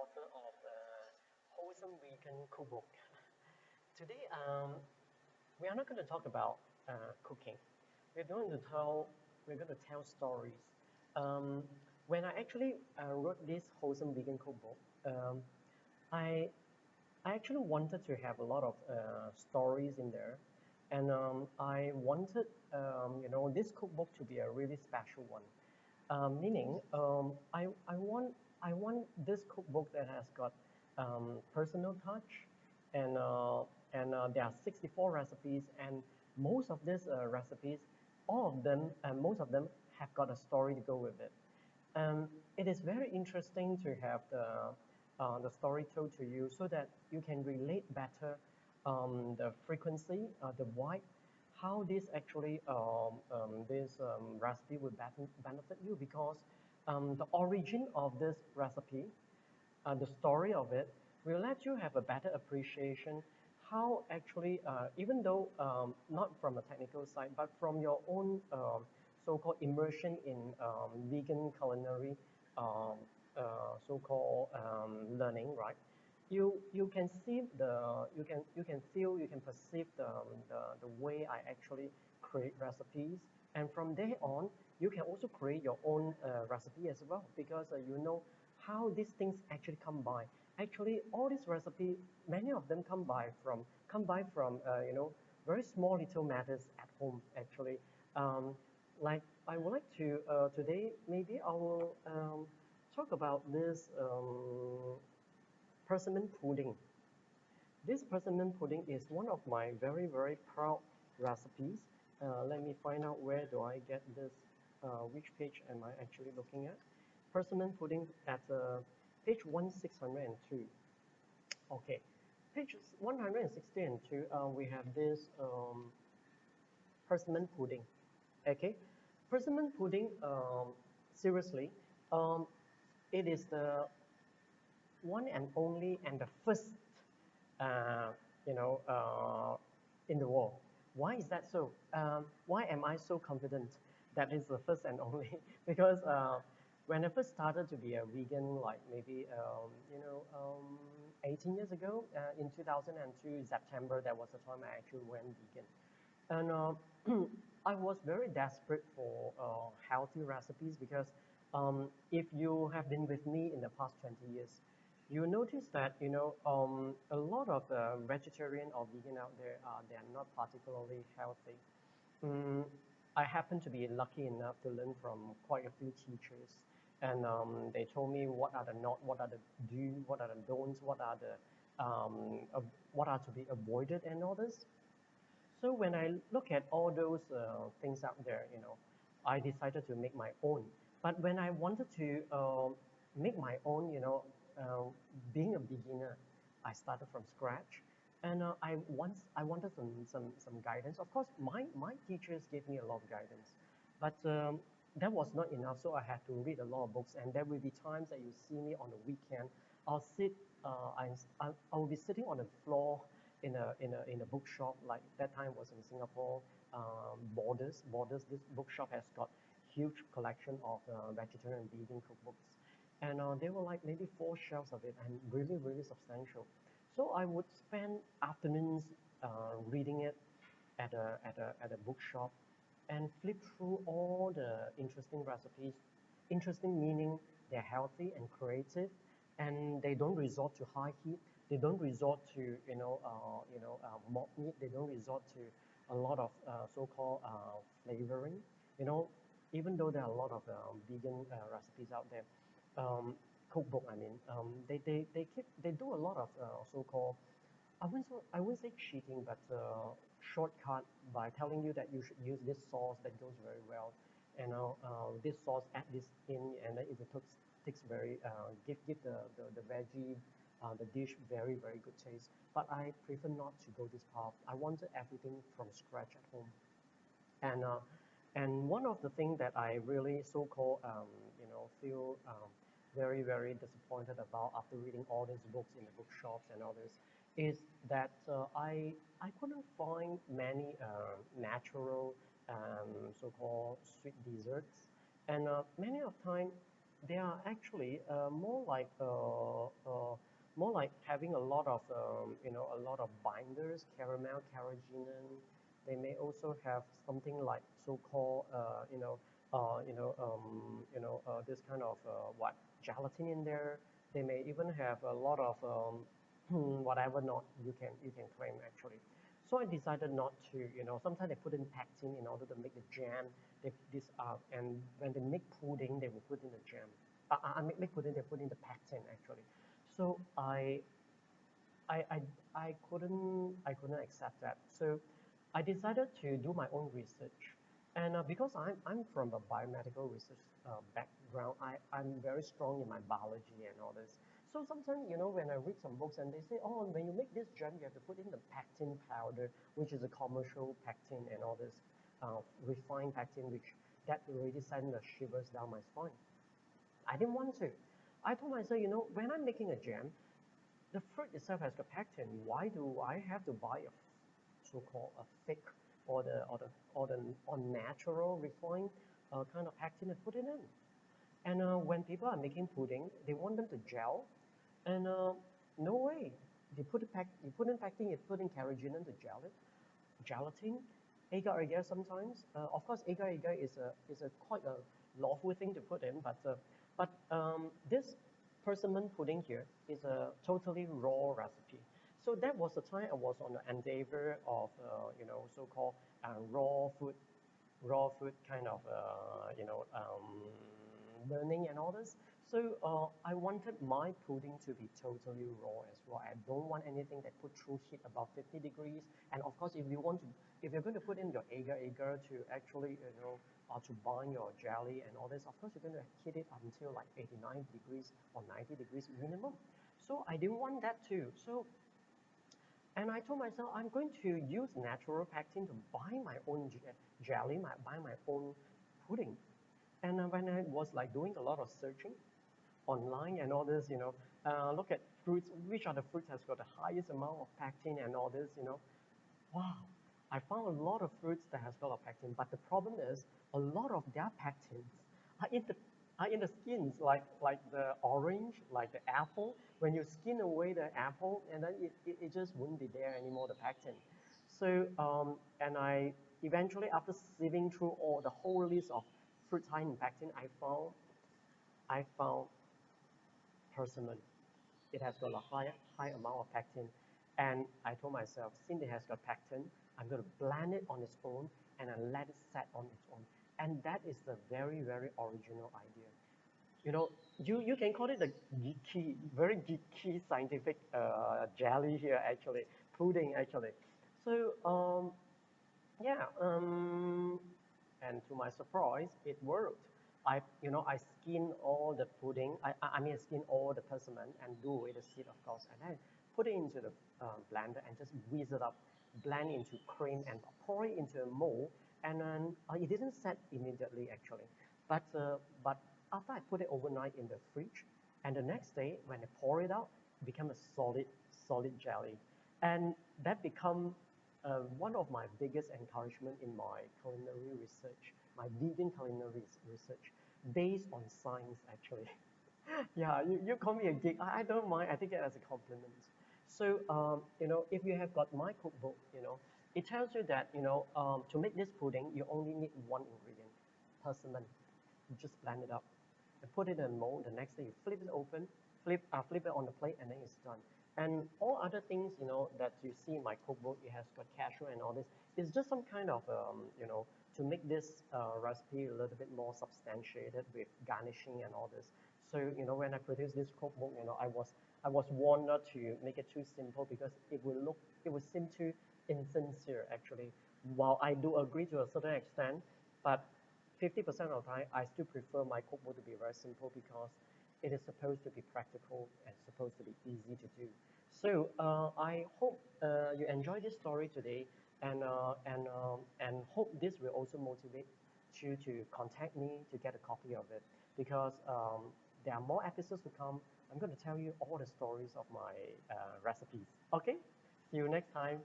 author of Wholesome Vegan Cookbook. Today, we are not going to talk about cooking. We're going to tell we're going to tell stories. Um, when I actually wrote this Wholesome Vegan Cookbook, I I actually wanted to have a lot of stories in there, and I wanted this cookbook to be a really special one. Meaning, I want this cookbook that has got personal touch, and there are 64 recipes, and most of these recipes, most of them have got a story to go with it. It is very interesting to have the story told to you so that you can relate better the frequency, the why, how this actually this recipe will benefit you because the origin of this recipe, the story of it, will let you have a better appreciation how actually, even though not from a technical side, but from your own so-called immersion in vegan culinary um, so-called learning, right? You can see you can feel, you can perceive the way I actually create recipes, and from there on you can also create your own recipe as well, because you know how these things actually come by. Actually, all these recipes, many of them come by from very small little matters at home actually. um, like I would like to today maybe I will talk about this persimmon pudding. This persimmon pudding is one of my very, very proud recipes. Let me find out where do I get this, which page am I actually looking at? Persimmon pudding at page 1602. Okay, page 162, we have this persimmon pudding. Okay, persimmon pudding, seriously, um, it is the one and only and the first uh, in the world. Why is that so? Why am I so confident that it's the first and only? Because when I first started to be a vegan, like maybe 18 years ago, in 2002 September, that was the time I actually went vegan, and I was very desperate for healthy recipes because if you have been with me in the past 20 years, you notice that a lot of vegetarian or vegan out there, they are not particularly healthy. Mm, I happen to be lucky enough to learn from quite a few teachers, and they told me what are the not, what are the do, what are the don'ts, what are to be avoided, and all this. So when I look at all those things out there, I decided to make my own. But when I wanted to make my own, uh, being a beginner, I started from scratch, and I wanted some guidance. Of course, my teachers gave me a lot of guidance, but that was not enough. So I had to read a lot of books, and there will be times that you see me on the weekend. I'll sit, I will be sitting on the floor in a bookshop. Like that time was in Singapore, Borders. This bookshop has got huge collection of vegetarian and vegan cookbooks, and there were like maybe 4 shelves of it, and really really substantial. So I would spend afternoons reading it at a bookshop, and flip through all the interesting recipes. Interesting meaning they're healthy and creative, and they don't resort to high heat. They don't resort to mock meat. They don't resort to a lot of so-called flavoring. You know, even though there are a lot of vegan recipes out there, cookbook. I mean, they do a lot of so-called, I wouldn't say cheating, but shortcut by telling you that you should use this sauce that goes very well. This sauce, add this in, and then it takes very give the veggie, the dish very very good taste. But I prefer not to go this path. I wanted everything from scratch at home. And one of the things that I really so-called feel very very disappointed about after reading all these books in the bookshops and all this is that I couldn't find many natural so-called sweet desserts, and many of time they are actually more like having a lot of a lot of binders, caramel, carrageenan. They may also have something like so-called this kind of what gelatin in there. They may even have a lot of whatever not you can claim actually. So I decided not to, sometimes they put in pectin in order to make the jam. And when they make pudding, they will put in the jam. Make pudding, they put in the pectin actually. So I, I, I couldn't accept that. So I decided to do my own research. And because I'm from a biomedical research background, I'm very strong in my biology and all this. So sometimes, when I read some books and they say, oh, when you make this jam, you have to put in the pectin powder, which is a commercial pectin and all this refined pectin, which that already sends the shivers down my spine. I didn't want to. I told myself, when I'm making a jam, the fruit itself has the pectin. Why do I have to buy a so-called a fake or the unnatural refined kind of pectin and put it in? And when people are making pudding, they want them to gel, and no way. You put in pectin, you put in carrageenan to gel it, gelatin, agar-agar sometimes. Of course, agar-agar is a quite a lawful thing to put in, but this persimmon pudding here is a totally raw recipe. So that was the time I was on the endeavor of so-called raw food kind of learning and all this. So I wanted my pudding to be totally raw as well. I don't want anything that put through heat above 50 degrees. And of course, if you're going to put in your agar-agar to actually, to bind your jelly and all this, of course, you're going to heat it until like 89 degrees or 90 degrees minimum. So I didn't want that too. And I told myself I'm going to use natural pectin to bind my own jelly, bind my own pudding. And when I was like doing a lot of searching online and all this, look at fruits, which are the fruits has got the highest amount of pectin and all this, wow, I found a lot of fruits that has got a pectin, but the problem is a lot of their pectins are in the skins, like the orange, like the apple. When you skin away the apple, and then it just wouldn't be there anymore, the pectin. So and I eventually, after sieving through all the whole list of fruits high in pectin, I found persimmon. It has got a high amount of pectin. And I told myself, since it has got pectin, I'm going to blend it on its own and then let it set on its own. And that is the very, very original idea. You know, you can call it a geeky, very geeky scientific jelly here actually, pudding actually. So yeah, and to my surprise, it worked. I skin all the pudding. I skin all the persimmon and do away the seed, of course, and then put it into the blender and just whiz it up, blend into cream and pour it into a mold. And then it didn't set immediately actually, but after I put it overnight in the fridge, and the next day when I pour it out, it became a solid jelly, and that become one of my biggest encouragement in my culinary research, my vegan culinary research, based on science actually. Yeah, you call me a geek. I don't mind. I take it as a compliment. So, if you have got my cookbook, it tells you that, to make this pudding, you only need one ingredient, persimmon. You just blend it up and put it in a mold. The next day you flip it open, flip it on the plate, and then it's done. And all other things, that you see in my cookbook, it has got cashew and all this. It's just some kind of, to make this recipe a little bit more substantiated with garnishing and all this. So, when I produced this cookbook, I was warned not to make it too simple because it would seem too insincere actually. While I do agree to a certain extent, but 50% of the time, I still prefer my cookbook to be very simple because it is supposed to be practical and supposed to be easy to do. So I hope you enjoy this story today, and hope this will also motivate you to contact me to get a copy of it because there are more episodes to come. I'm going to tell you all the stories of my recipes. Okay, see you next time.